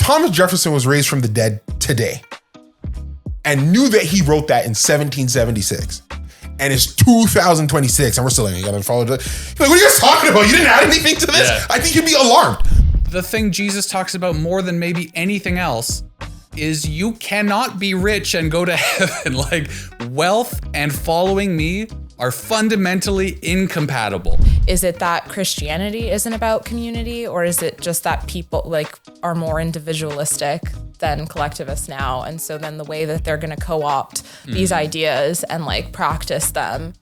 Thomas Jefferson was raised from the dead today and knew that he wrote that in 1776 and it's 2026 and we're still like, you gotta follow it. Like, what are you guys talking about? You didn't add anything to this? Yeah. I think you'd be alarmed. The thing Jesus talks about more than maybe anything else is you cannot be rich and go to heaven. Like, wealth and following me are fundamentally incompatible. Is it that Christianity isn't about community, or is it just that people like are more individualistic than collectivists now? And so then the way that they're gonna co-opt these ideas and like practice them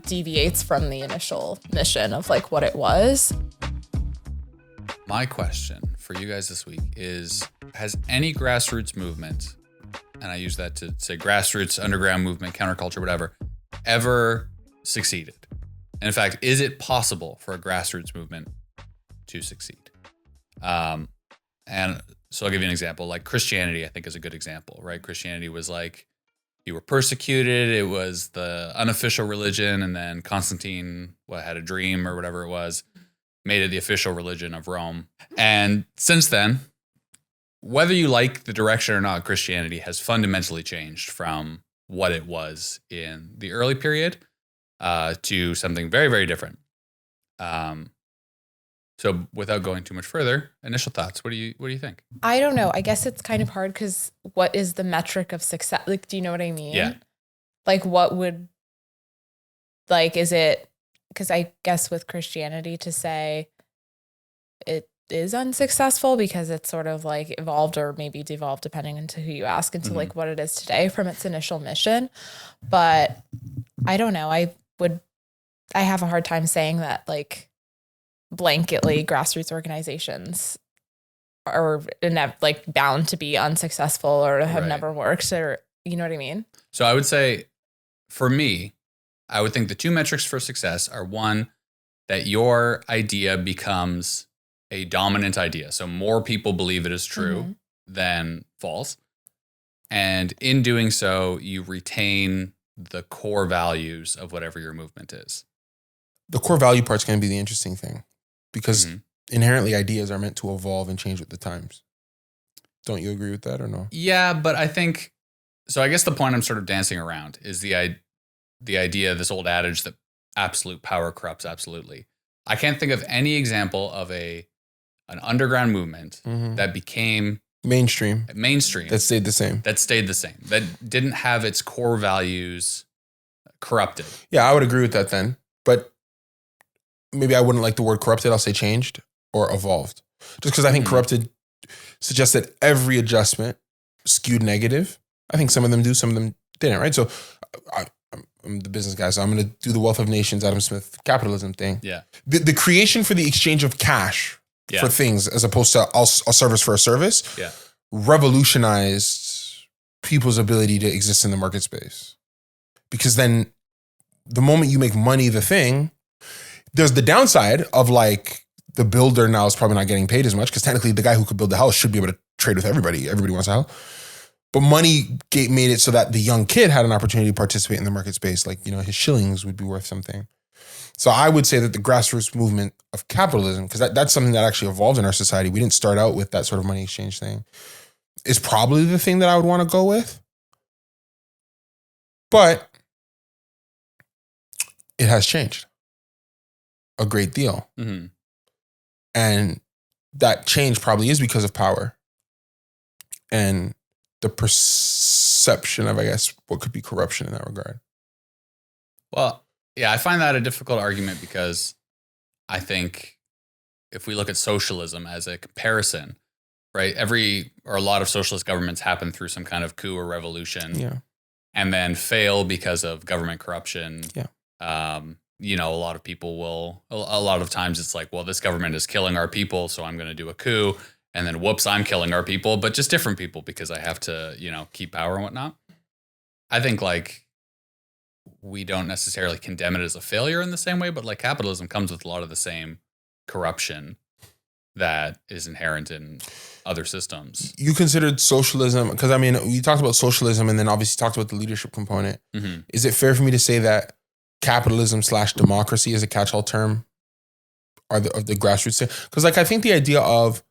deviates from the initial mission of like what it was. My question for you guys this week is, has any grassroots movement, and I use that to say grassroots, underground movement, counterculture, whatever, ever succeeded? And in fact, is it possible for a grassroots movement to succeed? And so I'll give you an example. Like Christianity, I think, is a good example, right? Christianity was like, you were persecuted. It was the unofficial religion. And then Constantine had a dream or whatever it was, made it the official religion of Rome. And since then, whether you like the direction or not, Christianity has fundamentally changed from what it was in the early period to something very, very different. So without going too much further, initial thoughts. What do you think? I don't know. I guess it's kind of hard because what is the metric of success? Like, do you know what I mean? Yeah. Like, what would, like, is it, because I guess with Christianity to say it is unsuccessful because it's sort of like evolved or maybe devolved, depending on who you ask, into like what it is today from its initial mission. But I don't know. I have a hard time saying that like blanketly grassroots organizations are like bound to be unsuccessful or have never worked, or you know what I mean? So I would say for me, I would think the two metrics for success are, one, that your idea becomes a dominant idea. So more people believe it is true than false. And in doing so, you retain the core values of whatever your movement is. The core value part's going to be the interesting thing, because inherently ideas are meant to evolve and change with the times. Don't you agree with that or no? Yeah, but I think, so I guess the point I'm sort of dancing around is the idea, this old adage that absolute power corrupts absolutely. I can't think of any example of an underground movement that became mainstream. That stayed the same. That didn't have its core values corrupted. Yeah, I would agree with that then. But maybe I wouldn't like the word corrupted. I'll say changed or evolved. Just because I think corrupted suggests that every adjustment skewed negative. I think some of them do, some of them didn't, right? So I'm the business guy, so I'm going to do the Wealth of Nations, Adam Smith capitalism thing. Yeah. The creation for the exchange of cash for things as opposed to a service for a service revolutionized people's ability to exist in the market space. Because then the moment you make money the thing, there's the downside of like the builder now is probably not getting paid as much because technically the guy who could build the house should be able to trade with everybody. Everybody wants a house. But money made it so that the young kid had an opportunity to participate in the market space. Like, you know, his shillings would be worth something. So I would say that the grassroots movement of capitalism, because that's something that actually evolved in our society. We didn't start out with that sort of money exchange thing, is probably the thing that I would want to go with. But it has changed a great deal. And that change probably is because of power and the perception of, I guess, what could be corruption in that regard. Well, yeah, I find that a difficult argument because I think if we look at socialism as a comparison, right, a lot of socialist governments happen through some kind of coup or revolution and then fail because of government corruption. You know, a lot of times it's like, well, this government is killing our people, so I'm going to do a coup. And then, whoops, I'm killing our people, but just different people because I have to, you know, keep power and whatnot. I think like we don't necessarily condemn it as a failure in the same way, but like capitalism comes with a lot of the same corruption that is inherent in other systems. You considered socialism, because I mean, you talked about socialism and then obviously talked about the leadership component. Is it fair for me to say that capitalism / democracy is a catch-all term of the grassroots thing? Because like I think the idea of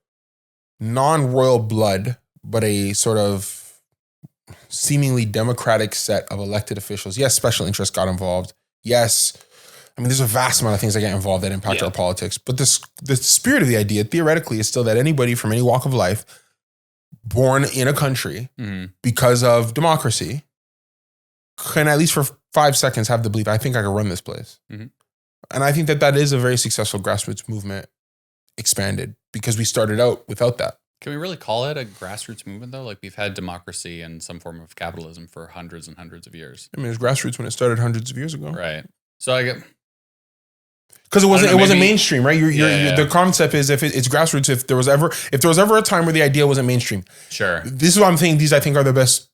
non-royal blood, but a sort of seemingly democratic set of elected officials. Yes, special interests got involved. Yes, I mean, there's a vast amount of things that get involved that impact our politics. But the spirit of the idea, theoretically, is still that anybody from any walk of life born in a country because of democracy can, at least for 5 seconds, have the belief, I think I can run this place. And I think that is a very successful grassroots movement expanded because we started out without that. Can we really call it a grassroots movement, though? Like, we've had democracy and some form of capitalism for hundreds and hundreds of years. I mean, it was grassroots when it started hundreds of years ago. Right. So I get... Because it wasn't mainstream, right? The concept is if it's grassroots, if there was ever a time where the idea wasn't mainstream. Sure. This is what I'm thinking. These, I think, are the best.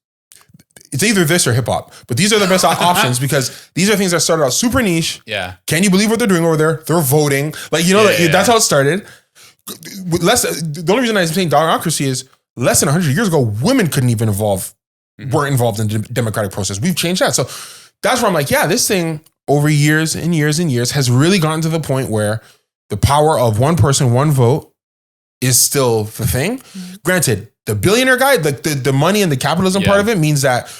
It's either this or hip hop, but these are the best options because these are things that started out super niche. Yeah. Can you believe what they're doing over there? They're voting. That's how it started. The only reason I'm saying democracy is less than 100 years ago, women couldn't even weren't involved in the democratic process. We've changed that. So that's where I'm like, yeah, this thing over years and years and years has really gotten to the point where the power of one person, one vote is still the thing. Granted, the billionaire guy, the money and the capitalism part of it means that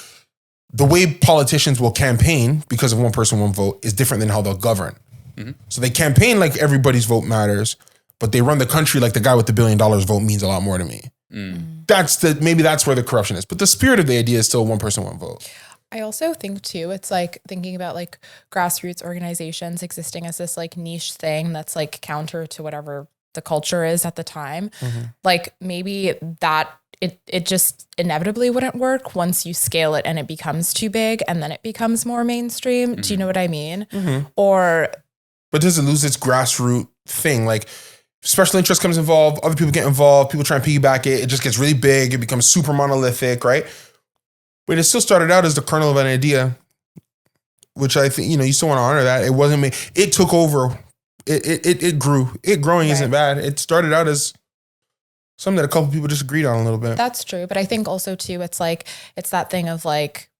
the way politicians will campaign because of one person, one vote is different than how they'll govern. So they campaign like everybody's vote matters, but they run the country like the guy with the $1 billion vote means a lot more to me. Maybe that's where the corruption is. But the spirit of the idea is still one person, one vote. I also think too, it's like thinking about like grassroots organizations existing as this like niche thing that's like counter to whatever the culture is at the time. Like maybe that it just inevitably wouldn't work once you scale it and it becomes too big and then it becomes more mainstream. Do you know what I mean? But does it lose its grassroots thing? Like special interest comes involved, other people get involved, people try and piggyback it. It just gets really big. It becomes super monolithic, right? But it still started out as the kernel of an idea, which I think, you still want to honor that. It wasn't me. It took over. It grew. It growing isn't bad. It started out as something that a couple people just agreed on a little bit. That's true. But I think also too, it's that thing of like,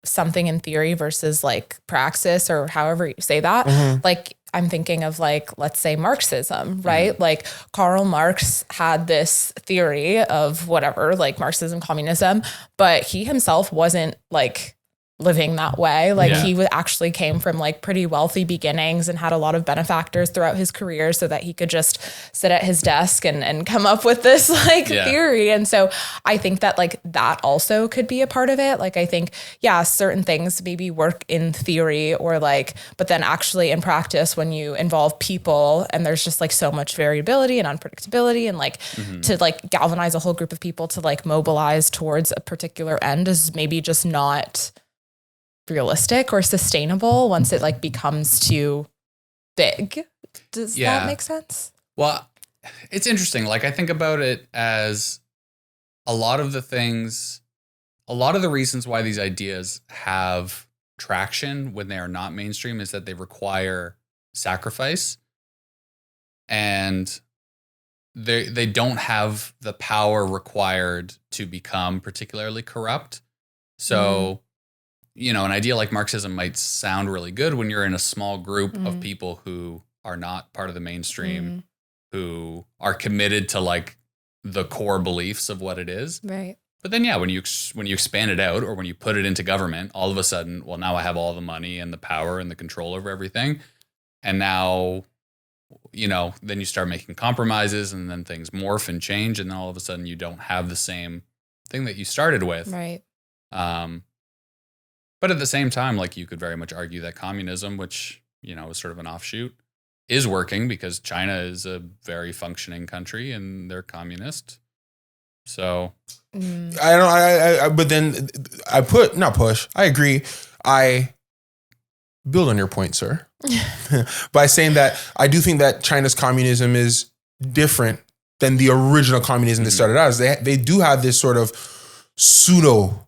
something in theory versus like praxis or however you say that. Like I'm thinking of like, let's say Marxism, right? Like Karl Marx had this theory of whatever, like Marxism, communism, but he himself wasn't like living that way. Like he actually came from like pretty wealthy beginnings and had a lot of benefactors throughout his career so that he could just sit at his desk and come up with this like theory. And so I think that like that also could be a part of it. Like I think, certain things maybe work in theory or like, but then actually in practice when you involve people and there's just like so much variability and unpredictability and like to like galvanize a whole group of people to like mobilize towards a particular end is maybe just not realistic or sustainable once it like becomes too big. Does that make sense? Well, it's interesting. Like I think about it as a lot of the reasons why these ideas have traction when they are not mainstream is that they require sacrifice and they don't have the power required to become particularly corrupt. So an idea like Marxism might sound really good when you're in a small group of people who are not part of the mainstream, who are committed to like the core beliefs of what it is. Right. But then, when you expand it out or when you put it into government, all of a sudden, well, now I have all the money and the power and the control over everything. And now, then you start making compromises and then things morph and change. And then all of a sudden you don't have the same thing that you started with. Right. But at the same time, like you could very much argue that communism, which, is sort of an offshoot, is working because China is a very functioning country and they're communist. So but then I agree. I build on your point, sir, by saying that I do think that China's communism is different than the original communism that started out as. They do have this sort of pseudo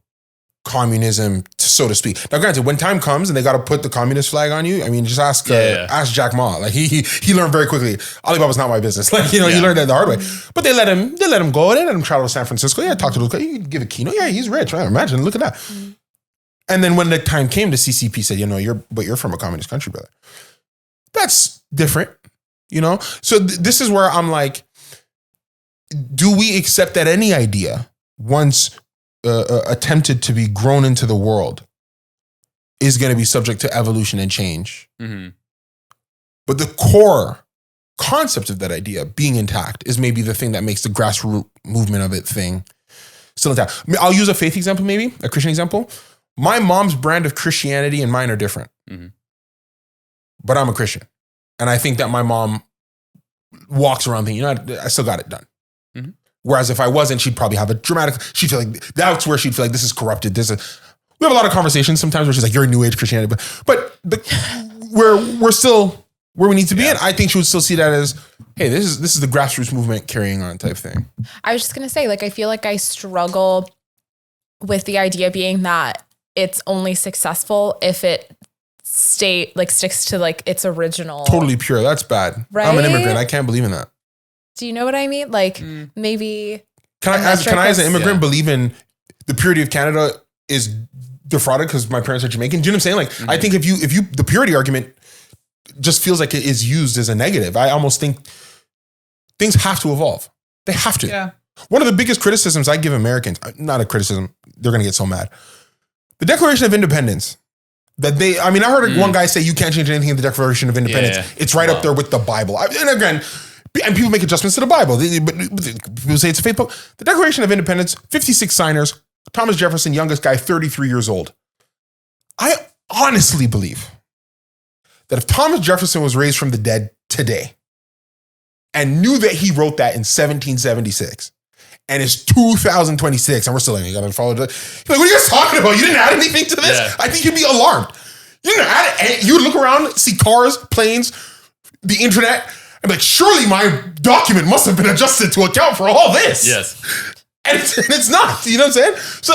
communism, so to speak. Now, granted, when time comes and they got to put the communist flag on you, I mean, just ask Jack Ma. Like he learned very quickly. Alibaba's not my business. Like he learned that the hard way. But they let him go. They let him travel to San Francisco. Yeah, talk to those guys. You give a keynote. Yeah, he's rich. Right? Imagine, look at that. And then when the time came, the CCP said, you're from a communist country, brother. That's different. So this is where I'm like, do we accept that any idea, once attempted to be grown into the world, is going to be subject to evolution and change? Mm-hmm. But the core concept of that idea being intact is maybe the thing that makes the grassroots movement of it thing still intact. I'll use a faith example, maybe a Christian example. My mom's brand of Christianity and mine are different, but I'm a Christian. And I think that my mom walks around thinking, I still got it done. Mm-hmm. Whereas if I wasn't, she'd probably have she'd feel like, that's where she'd feel like this is corrupted. We have a lot of conversations sometimes where she's like, you're a new age Christianity, but we're still where we need to be. And I think she would still see that as, hey, this is the grassroots movement carrying on type thing. I was just going to say, like, I feel like I struggle with the idea being that it's only successful if it sticks to like its original. Totally pure. That's bad. Right? I'm an immigrant. I can't believe in that. Do you know what I mean? Like maybe. Can I as an immigrant believe in the purity of Canada is defrauded because my parents are Jamaican? Do you know what I'm saying? Like, I think if you the purity argument just feels like it is used as a negative. I almost think things have to evolve. They have to. Yeah. One of the biggest criticisms I give Americans, not a criticism, they're going to get so mad. The Declaration of Independence. I heard one guy say you can't change anything in the Declaration of Independence. Yeah. It's right up there with the Bible. And people make adjustments to the Bible. But people say it's a faith book. The Declaration of Independence, 56 signers, Thomas Jefferson, youngest guy, 33 years old. I honestly believe that if Thomas Jefferson was raised from the dead today and knew that he wrote that in 1776 and it's 2026 and we're still like, you gotta follow the, like, what are you guys talking about? You didn't add anything to this? Yeah. I think you'd be alarmed. You didn't add it. You would look around, see cars, planes, the internet, and be like, surely my document must have been adjusted to account for all this. Yes. And it's not, you know what I'm saying? So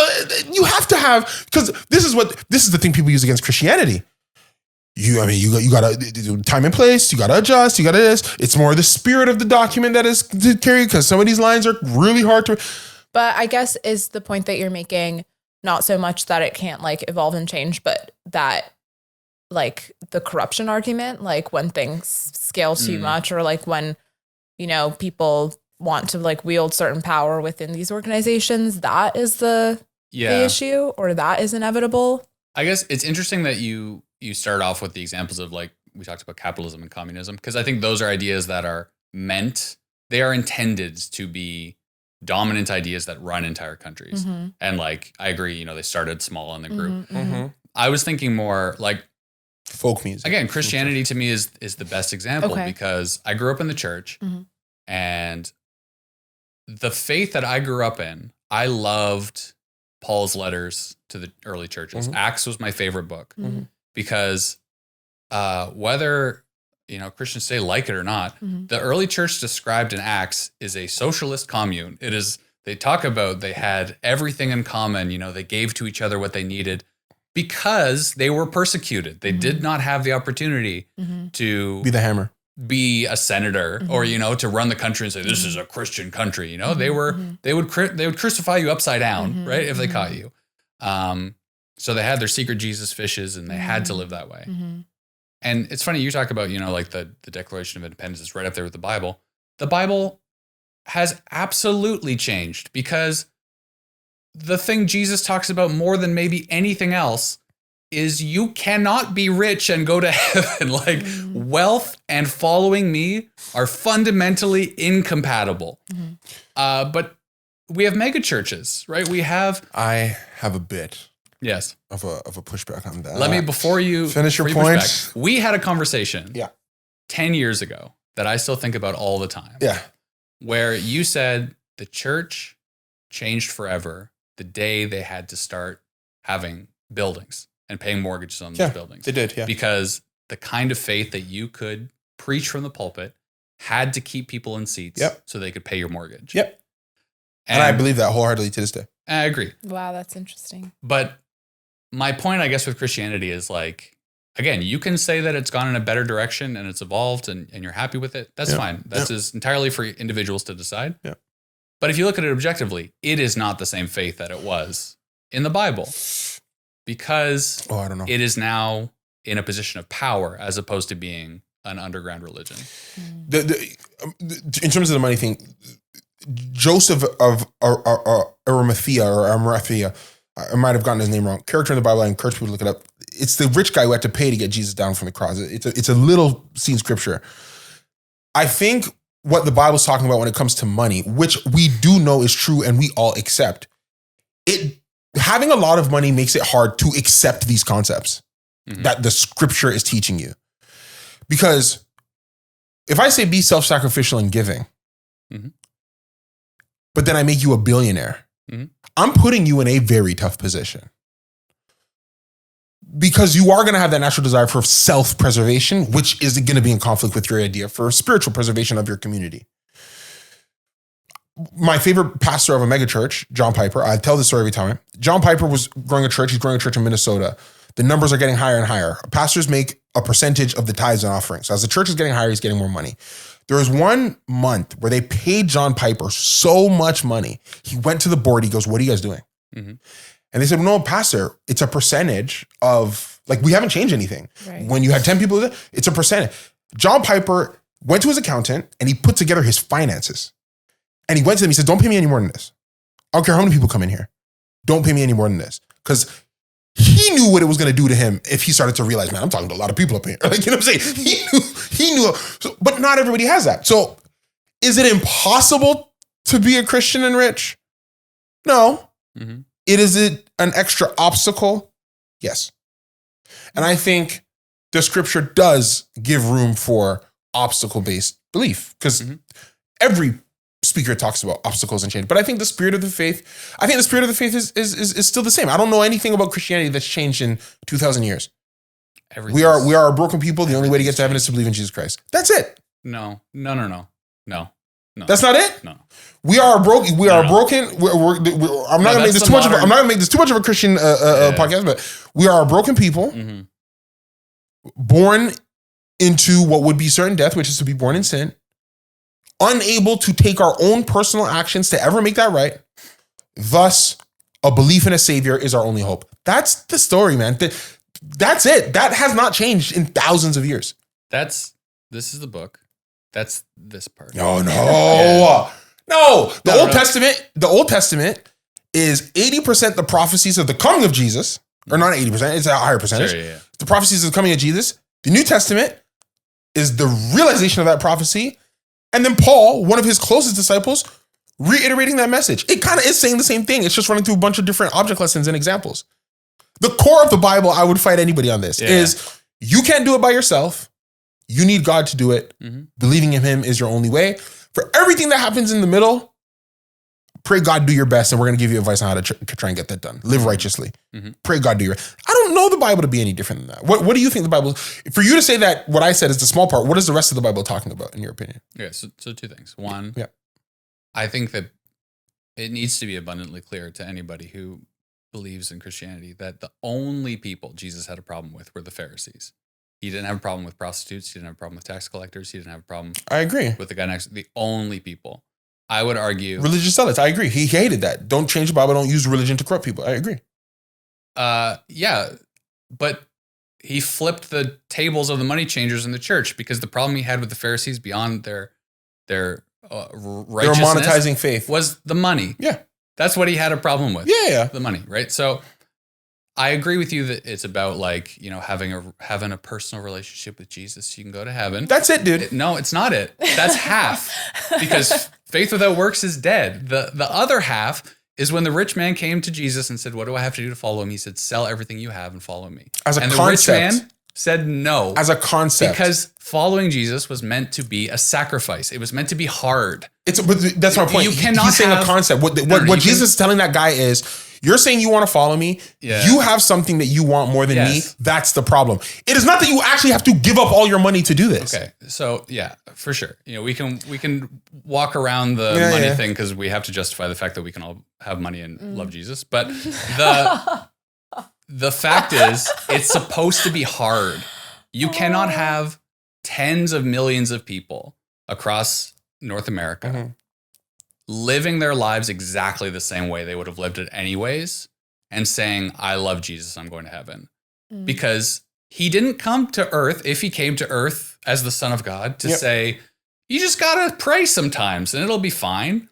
you have to have, because this is the thing people use against Christianity. You got to time and place, you got to adjust, you got to this. It's more the spirit of the document that is carried because some of these lines are really hard to. But I guess is the point that you're making not so much that it can't like evolve and change, but that like the corruption argument, like when things scale too much or like when, people want to like wield certain power within these organizations, that is the issue or that is inevitable. I guess it's interesting that you start off with the examples of like, we talked about capitalism and communism, because I think those are ideas that are they are intended to be dominant ideas that run entire countries. Mm-hmm. And like, I agree, they started small in the group. Mm-hmm. I was thinking more like folk music. Again, Christianity to me is the best example because I grew up in the church and the faith that I grew up in, I loved Paul's letters to the early churches. Acts was my favorite book because whether Christians say like it or not, the early church described in Acts is a socialist commune. It is, they talk about they had everything in common. They gave to each other what they needed because they were persecuted. They did not have the opportunity to be the hammer, be a senator or, to run the country and say, this is a Christian country. They would crucify you upside down, right? If they caught you. So they had their secret Jesus fishes and they had to live that way. And it's funny, you talk about, like the Declaration of Independence is right up there with the Bible. The Bible has absolutely changed because the thing Jesus talks about more than maybe anything else is you cannot be rich and go to heaven. Like wealth and following me are fundamentally incompatible. But we have mega churches, right? I have a bit. Yes. Of a pushback on that. Let me, before you finish your point. We had a conversation 10 years ago that I still think about all the time. Yeah. Where you said the church changed forever the day they had to start having buildings and paying mortgages on those buildings. They did, Because the kind of faith that you could preach from the pulpit had to keep people in seats so they could pay your mortgage. Yep. And I believe that wholeheartedly to this day. I agree. Wow, that's interesting. But my point, I guess, with Christianity is like, again, you can say that it's gone in a better direction and it's evolved and you're happy with it. That's fine. That's just entirely for individuals to decide. Yeah. But if you look at it objectively, it is not the same faith that it was in the Bible because I don't know. It is now in a position of power as opposed to being an underground religion. In terms of the money thing, Joseph of Arimathea or Arimathea, I might have gotten his name wrong. Character in the Bible, I encourage people to look it up. It's the rich guy who had to pay to get Jesus down from the cross. It's a little seen scripture. I think what the Bible's talking about when it comes to money, which we do know is true and we all accept, having a lot of money makes it hard to accept these concepts that the scripture is teaching you. Because if I say be self-sacrificial in giving, but then I make you a billionaire, I'm putting you in a very tough position. Because you are going to have that natural desire for self-preservation, which is going to be in conflict with your idea for spiritual preservation of your community. My favorite pastor of a megachurch, John Piper, I tell this story every time. John Piper was growing a church. He's growing a church in Minnesota. The numbers are getting higher and higher. Pastors make a percentage of the tithes and offerings. So as the church is getting higher, he's getting more money. There was 1 month where they paid John Piper so much money. He went to the board. He goes, "What are you guys doing?" And they said, "No, pastor, it's a percentage of, like, we haven't changed anything." Right. When you had 10 people, it's a percentage. John Piper went to his accountant and he put together his finances. And he went to them, he said, "Don't pay me any more than this. I don't care how many people come in here. Don't pay me any more than this." Because he knew what it was going to do to him if he started to realize, man, I'm talking to a lot of people up here. Like, you know what I'm saying? He knew. So, but not everybody has that. So is it impossible to be a Christian and rich? No. Is it an extra obstacle? Yes. And I think the scripture does give room for obstacle-based belief because every speaker talks about obstacles and change. But I think the spirit of the faith is still the same. I don't know anything about Christianity that's changed in 2,000 years. We are a broken people. The only way to get to heaven is to believe in Jesus Christ. That's it. No. That's not it? No. We are broken. I'm not going to make this too much. I'm not going to make this too much of a Christian podcast, but we are a broken people, born into what would be certain death, which is to be born in sin, unable to take our own personal actions to ever make that right. Thus, a belief in a savior is our only hope. That's the story, man. That's it. That has not changed in thousands of years. This is the book. That's this part. No. No. The Old Testament is 80% the prophecies of the coming of Jesus, or not 80%, it's a higher percentage. Sure, yeah. The prophecies of the coming of Jesus. The New Testament is the realization of that prophecy. And then Paul, one of his closest disciples, reiterating that message. It kind of is saying the same thing. It's just running through a bunch of different object lessons and examples. The core of the Bible, I would fight anybody on this, is you can't do it by yourself. You need God to do it. Believing in him is your only way. For everything that happens in the middle, pray God, do your best, and we're going to give you advice on how to try and get that done. Live righteously. Pray God, do your best. I don't know the Bible to be any different than that. What do you think the Bible, for you to say that what I said is the small part, what is the rest of the Bible talking about, in your opinion? Yeah, so two things. One, I think that it needs to be abundantly clear to anybody who believes in Christianity that the only people Jesus had a problem with were the Pharisees. He didn't have a problem with prostitutes. He didn't have a problem with tax collectors. He didn't have a problem. I agree. With the guy next. The only people. I would argue. Religious zealots. I agree. He hated that. Don't change the Bible. Don't use religion to corrupt people. I agree. Yeah, but he flipped the tables of the money changers in the church because the problem he had with the Pharisees beyond their righteousness, they were monetizing faith, was the money. Yeah, that's what he had a problem with. Yeah, the money, right? So I agree with you that it's about, like, you know, having a personal relationship with Jesus so you can go to heaven. That's it, dude. No, it's not it. That's half, because faith without works is dead. The other half is when the rich man came to Jesus and said, "What do I have to do to follow him?" He said, "Sell everything you have and follow me." And the rich man said no. As a concept. Because following Jesus was meant to be a sacrifice. It was meant to be hard. But that's my point. You cannot He's saying a concept. What Jesus is telling that guy is, you're saying you want to follow me. Yeah. You have something that you want more than me. That's the problem. It is not that you actually have to give up all your money to do this. Okay. So yeah, for sure. You know, we can walk around the money thing because we have to justify the fact that we can all have money and love Jesus. But the fact is, it's supposed to be hard. You cannot have tens of millions of people across North America living their lives exactly the same way they would have lived it anyways and saying, "I love Jesus, I'm going to heaven." Because he didn't come to earth, if he came to earth as the Son of God, to say, you just got to pray sometimes and it'll be fine.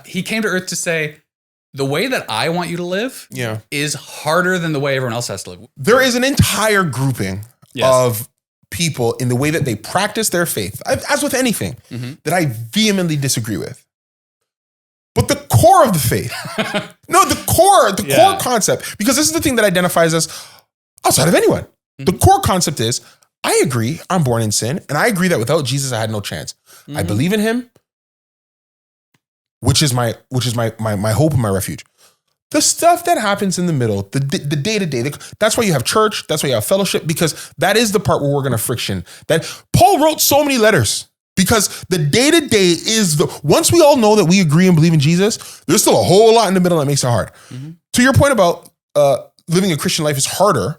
He came to earth to say, the way that I want you to live is harder than the way everyone else has to live. There is an entire grouping of people in the way that they practice their faith, as with anything, that I vehemently disagree with. But the core of the faith, the core concept, because this is the thing that identifies us outside of anyone. The core concept is, I agree, I'm born in sin, and I agree that without Jesus, I had no chance. I believe in him, which is my hope and my refuge. The stuff that happens in the middle, the day-to-day, that's why you have church, that's why you have fellowship, because that is the part where we're going to friction. That Paul wrote so many letters, because the day-to-day is once we all know that we agree and believe in Jesus, there's still a whole lot in the middle that makes it hard. To your point about living a Christian life is harder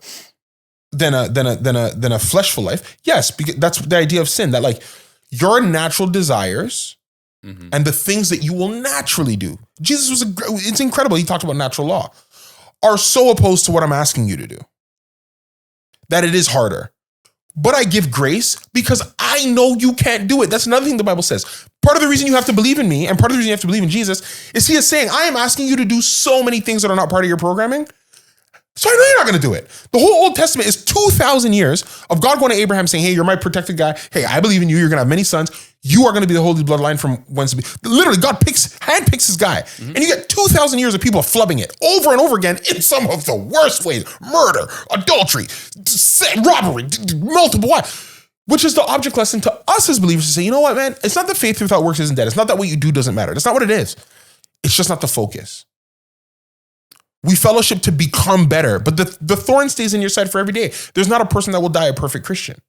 than a fleshful life. Yes, because that's the idea of sin, that like your natural desires and the things that you will naturally do. Jesus it's incredible. He talked about natural law, are so opposed to what I'm asking you to do that it is harder. But I give grace because I know you can't do it. That's another thing the Bible says. Part of the reason you have to believe in me and part of the reason you have to believe in Jesus is he is saying, I am asking you to do so many things that are not part of your programming. So I know you're not going to do it. The whole Old Testament is 2,000 years of God going to Abraham saying, hey, you're my protected guy. Hey, I believe in you. You're going to have many sons. You are going to be the holy bloodline from whence to be. Literally, God handpicks his guy. And you get 2,000 years of people flubbing it over and over again in some of the worst ways. Murder, adultery, robbery, multiple wives. Which is the object lesson to us as believers to say, you know what, man? It's not that faith without works isn't dead. It's not that what you do doesn't matter. That's not what it is. It's just not the focus. We fellowship to become better, but the thorn stays in your side for every day. There's not a person that will die a perfect Christian.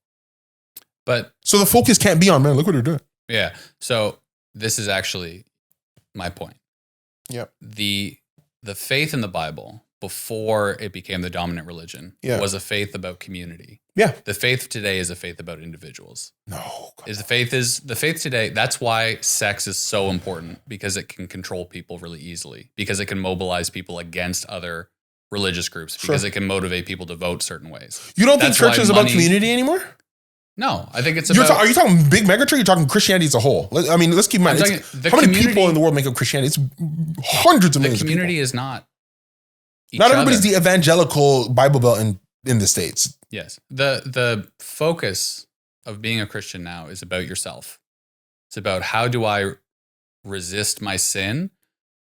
So the focus can't be on, man, look what you're doing. Yeah. So this is actually my point. Yep. The faith in the Bible before it became the dominant religion was a faith about community. Yeah. The faith today is a faith about individuals. No. The faith today, that's why sex is so important, because it can control people really easily, because it can mobilize people against other religious groups, because it can motivate people to vote certain ways. You don't think church is about community anymore? No, I think it's about... Are you talking big megachurch or are you talking Christianity as a whole? I mean, let's keep in mind, how many people in the world make up Christianity? It's hundreds of millions of people. The community is not Not everybody's the evangelical Bible Belt in the States. Yes. The focus of being a Christian now is about yourself. It's about, how do I resist my sin?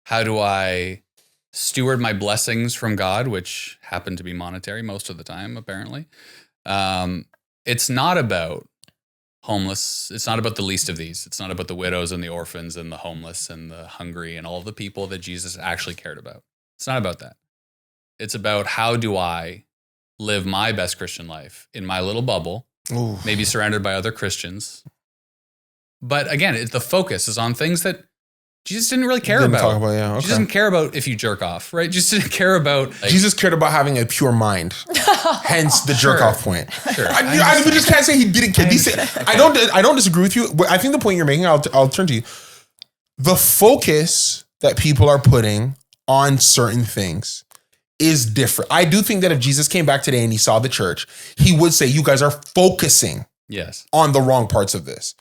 How do I steward my blessings from God, which happen to be monetary most of the time, apparently. It's not about homeless. It's not about the least of these. It's not about the widows and the orphans and the homeless and the hungry and all of the people that Jesus actually cared about. It's not about that. It's about, how do I live my best Christian life in my little bubble, maybe surrounded by other Christians. But again, the focus is on things that Jesus didn't really care about. Jesus didn't care about if you jerk off, right? Jesus didn't care about... Jesus cared about having a pure mind. Hence the jerk off point. Sure. I just can't say he didn't care. I don't disagree with you. But I think the point you're making, I'll turn to you. The focus that people are putting on certain things is different. I do think that if Jesus came back today and he saw the church, he would say, you guys are focusing on the wrong parts of this.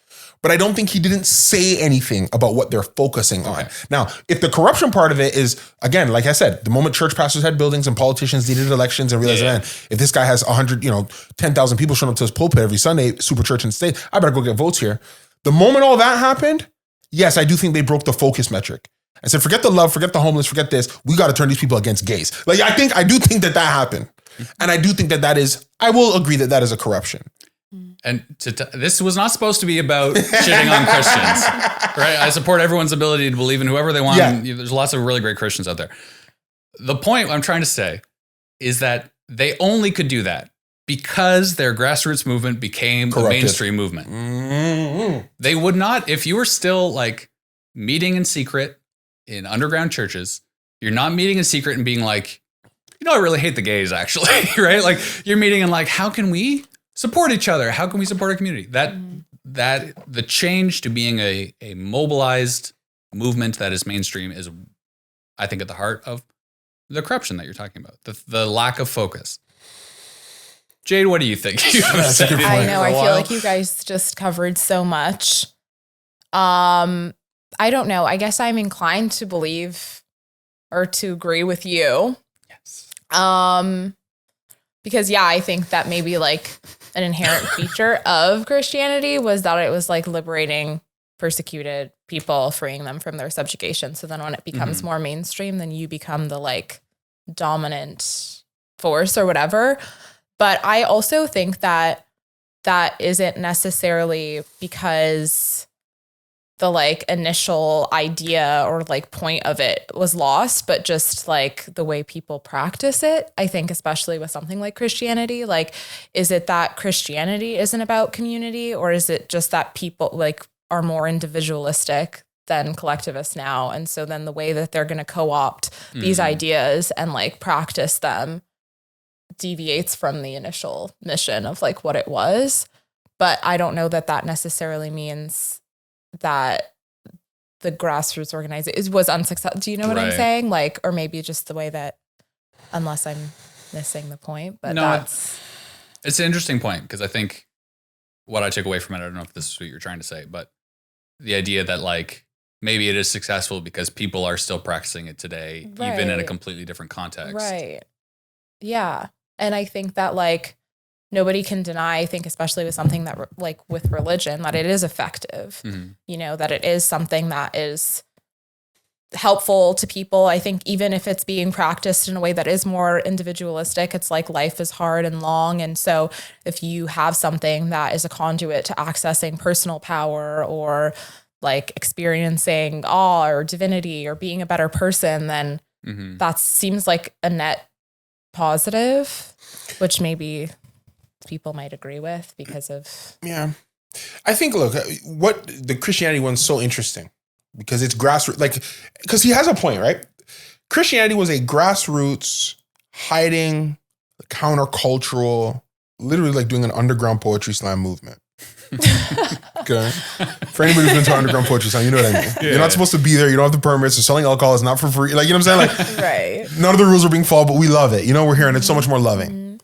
But I don't think he didn't say anything about what they're focusing on. Now, if the corruption part of it is, again, like I said, the moment church pastors had buildings and politicians needed elections and realized, man, if this guy has 10,000 people showing up to his pulpit every Sunday, super church and state, I better go get votes here. The moment all that happened, yes, I do think they broke the focus metric. I said, forget the love, forget the homeless, forget this. We got to turn these people against gays. Like, I do think that happened. And I do think that is, I will agree that is a corruption. And this was not supposed to be about shitting on Christians, right? I support everyone's ability to believe in whoever they want. Yeah. And there's lots of really great Christians out there. The point I'm trying to say is that they only could do that because their grassroots movement became a mainstream movement. Mm-hmm. They would not, if you were still like meeting in secret in underground churches, you're not meeting in secret and being like, I really hate the gays actually, right? Like you're meeting and like, how can we support each other? How can we support our community? That the change to being a mobilized movement that is mainstream is, I think, at the heart of the corruption that you're talking about. The lack of focus. Jade, what do you think? I know. I feel like you guys just covered so much. I I don't know. I guess I'm inclined to believe or to agree with you. Yes. Because I think that maybe like an inherent feature of Christianity was that it was like liberating persecuted people, freeing them from their subjugation. So then when it becomes more mainstream, then you become the like dominant force or whatever. But I also think that that isn't necessarily because the like initial idea or like point of it was lost, but just like the way people practice it. I think especially with something like Christianity, like, is it that Christianity isn't about community, or is it just that people like are more individualistic than collectivists now? And so then the way that they're going to co-opt these ideas and like practice them deviates from the initial mission of like what it was. But I don't know that that necessarily means that the grassroots organization was unsuccessful. Do you know what I'm saying? Like, or maybe just the way that, unless I'm missing the point, but no, it's an interesting point, because I think what I took away from it, I don't know if this is what you're trying to say, but the idea that like maybe it is successful because people are still practicing it today, even in a completely different context. Right. Yeah. And I think that like nobody can deny, I think, especially with something that like with religion, that it is effective, you know, that it is something that is helpful to people. I think even if it's being practiced in a way that is more individualistic, it's like life is hard and long. And so if you have something that is a conduit to accessing personal power or like experiencing awe or divinity or being a better person, then that seems like a net positive, which maybe people might agree with because of... Yeah. I think, look, what the Christianity one's so interesting because it's grassroots, like, because he has a point, right? Christianity was a grassroots, hiding, countercultural, literally like doing an underground poetry slam movement. Okay. For anybody who's been to underground poetry slam, you know what I mean. Yeah. You're not supposed to be there. You don't have the permits. They're selling alcohol. It's not for free. Like, you know what I'm saying? Like, right. None of the rules are being followed, but we love it. You know, we're here and it's so much more loving.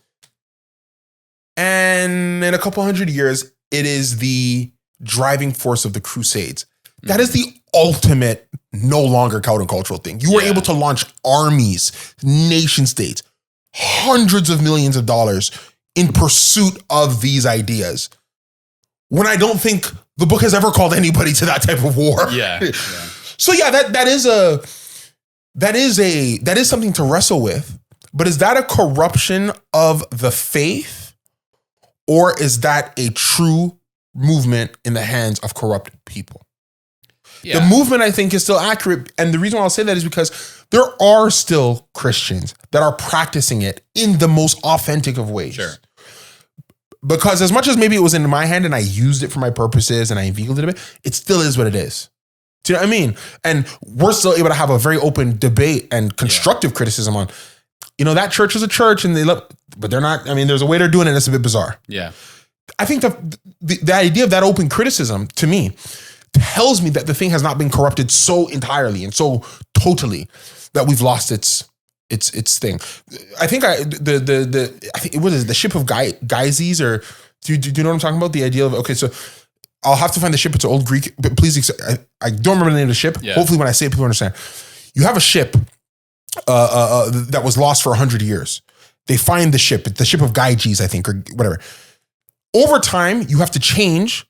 And in a couple hundred years, it is the driving force of the Crusades. That is the ultimate, no longer countercultural thing. You were able to launch armies, nation states, hundreds of millions of dollars in pursuit of these ideas. When I don't think the book has ever called anybody to that type of war. Yeah. So yeah, that is something to wrestle with. But is that a corruption of the faith? Or is that a true movement in the hands of corrupt people? Yeah. The movement, I think, is still accurate. And the reason why I'll say that is because there are still Christians that are practicing it in the most authentic of ways. Sure. Because as much as maybe it was in my hand and I used it for my purposes and I vehicled it a bit, it still is what it is. Do you know what I mean? And we're still able to have a very open debate and constructive criticism on, you know, that church is a church and they love, but they're not, I mean, there's a way they're doing it. It's a bit bizarre. Yeah. I think the idea of that open criticism to me tells me that the thing has not been corrupted so entirely and so totally that we've lost its thing. I think I think what is it, the ship of Gyzes, or do you know what I'm talking about? The idea of, okay, so I'll have to find the ship. It's an old Greek, but please, I don't remember the name of the ship. Yeah. Hopefully when I say it, people understand. You have a ship that was lost for 100 years. They find the ship of Gyges, I think, or whatever. Over time, you have to change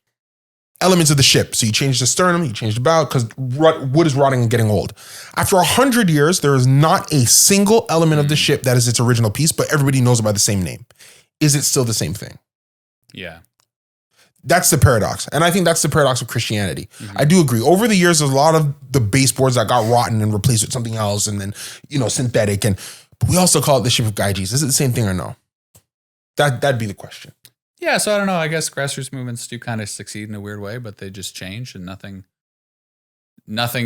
elements of the ship. So you change the sternum, you change the bow, because wood is rotting and getting old. After 100 years, there is not a single element of the ship that is its original piece, but everybody knows it by the same name. Is it still the same thing? Yeah. That's the paradox. And I think that's the paradox of Christianity. I do agree. Over the years, there's a lot of the baseboards that got rotten and replaced with something else and then, you know, synthetic. But we also call it the ship of Gyges. Is it the same thing or no? That'd be the question. Yeah, so I don't know. I guess grassroots movements do kind of succeed in a weird way, but they just change, and nothing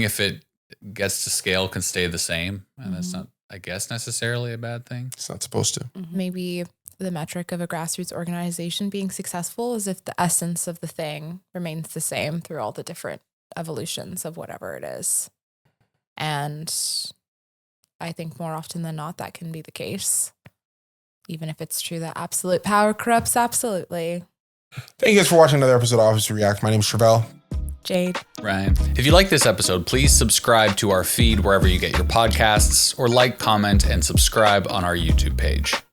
if it gets to scale can stay the same. And that's not, I guess, necessarily a bad thing. It's not supposed to. Maybe the metric of a grassroots organization being successful is if the essence of the thing remains the same through all the different evolutions of whatever it is. And I think more often than not, that can be the case. Even if it's true that absolute power corrupts absolutely. Thank you guys for watching another episode of Office React. My name is Travell. Jade. Ryan. If you like this episode, please subscribe to our feed wherever you get your podcasts, or like, comment, and subscribe on our YouTube page.